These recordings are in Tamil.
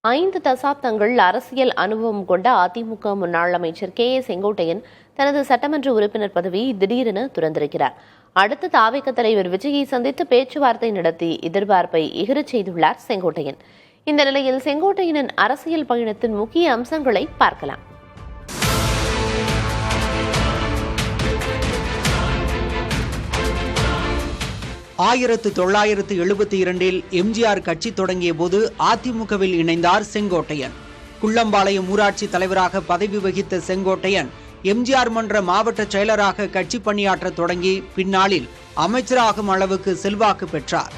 5 தசாப்தங்கள் அரசியல் அனுபவம் கொண்ட அதிமுக முன்னாள் அமைச்சர் கே ஏ செங்கோட்டையன் தனது சட்டமன்ற உறுப்பினர் பதவியை திடீரென துறந்திருக்கிறார். அடுத்து தாவேக தலைவர் விஜயை சந்தித்து பேச்சுவார்த்தை நடத்தி எதிர்பார்ப்பை எகிரச் செய்துள்ளார் செங்கோட்டையன். இந்த நிலையில் செங்கோட்டையனின் அரசியல் பயணத்தின் முக்கிய அம்சங்களை பார்க்கலாம். ஆயிரத்து 1972 எம்ஜிஆர் கட்சி தொடங்கிய போது அதிமுகவில் இணைந்தார் செங்கோட்டையன். குள்ளம்பாளையம் ஊராட்சி தலைவராக பதவி வகித்த செங்கோட்டையன் எம்ஜிஆர் மன்ற மாவட்ட செயலராக கட்சி பணியாற்ற தொடங்கி பின்னாளில் அமைச்சராகும் அளவுக்கு செல்வாக்கு பெற்றார்.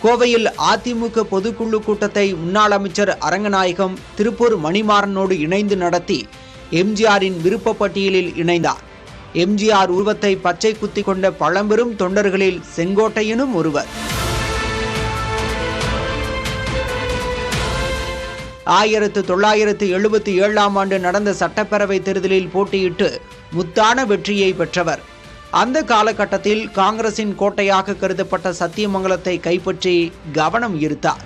கோவையில் அதிமுக பொதுக்குழு கூட்டத்தை முன்னாள் அமைச்சர் அரங்கநாயகம் திருப்பூர் மணிமாறனோடு இணைந்து நடத்தி எம்ஜிஆரின் விருப்ப பட்டியலில் இணைந்தார். எம்ஜிஆர் உருவத்தை பச்சை குத்தி கொண்ட பழம்பெரும் தொண்டர்களில் செங்கோட்டையனும் ஒருவர். 1977 ஆண்டு நடந்த சட்டப்பேரவை தேர்தலில் போட்டியிட்டு முத்தான வெற்றியை பெற்றவர். அந்த காலகட்டத்தில் காங்கிரசின் கோட்டையாக கருதப்பட்ட சத்தியமங்கலத்தை கைப்பற்றி கவனம் ஈர்த்தார்.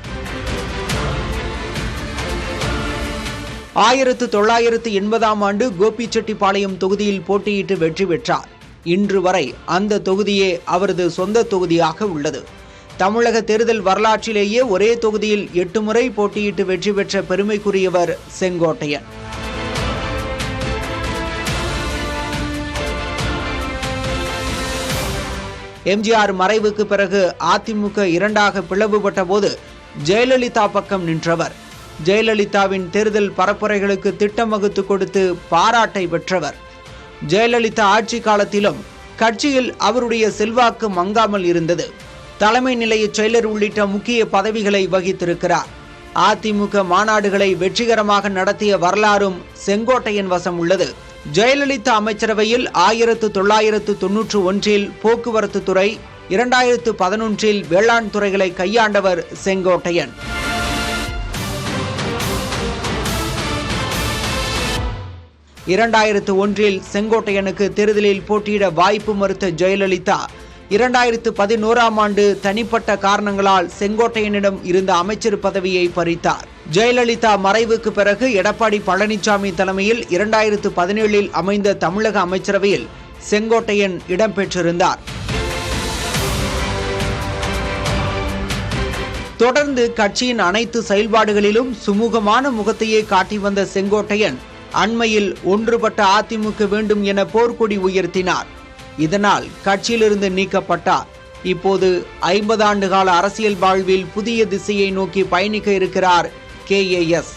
1980 ஆண்டு கோபிச்செட்டிப்பாளையம் தொகுதியில் போட்டியிட்டு வெற்றி பெற்றார். இன்று வரை அந்த தொகுதியே அவரது சொந்த தொகுதியாக உள்ளது. தமிழக தேர்தல் வரலாற்றிலேயே ஒரே தொகுதியில் 8 முறை போட்டியிட்டு வெற்றி பெற்ற பெருமைக்குரியவர் செங்கோட்டையன். எம்ஜிஆர் மறைவுக்கு பிறகு அதிமுக இரண்டாக பிளவுபட்ட போது ஜெயலலிதா பக்கம் நின்றவர். ஜெயலலிதாவின் தேர்தல் பரப்புரைகளுக்கு திட்டம் வகுத்து கொடுத்து பாராட்டை பெற்றவர். ஜெயலலிதா ஆட்சி காலத்திலும் கட்சியில் அவருடைய செல்வாக்கு மங்காமல் இருந்தது. தலைமை நிலைய செயலர் உள்ளிட்ட முக்கிய பதவிகளை வகித்திருக்கிறார். அதிமுக மாநாடுகளை வெற்றிகரமாக நடத்திய வரலாறும் செங்கோட்டையன் வசம் உள்ளது. ஜெயலலிதா அமைச்சரவையில் 1991 போக்குவரத்து துறை, 2011 வேளாண் துறைகளை கையாண்டவர் செங்கோட்டையன். 2001 செங்கோட்டையனுக்கு தேர்தலில் போட்டியிட வாய்ப்பு மறுத்த ஜெயலலிதா 2011 ஆண்டு தனிப்பட்ட காரணங்களால் செங்கோட்டையனிடம் இருந்த அமைச்சர் பதவியை பறித்தார். ஜெயலலிதா மறைவுக்கு பிறகு எடப்பாடி பழனிசாமி தலைமையில் 2017 அமைந்த தமிழக அமைச்சரவையில் செங்கோட்டையன் இடம்பெற்றிருந்தார். தொடர்ந்து கட்சியின் அனைத்து செயல்பாடுகளிலும் சுமூகமான முகத்தையே காட்டி வந்த செங்கோட்டையன் அண்மையில் ஒன்றுபட்ட அதிமுக வேண்டும் என போர்க்கொடி உயர்த்தினார். இதனால் கட்சியிலிருந்து நீக்கப்பட்டார். இப்போது 50 ஆண்டு கால அரசியல் வாழ்வில் புதிய திசையை நோக்கி பயணிக்க இருக்கிறார் KAS.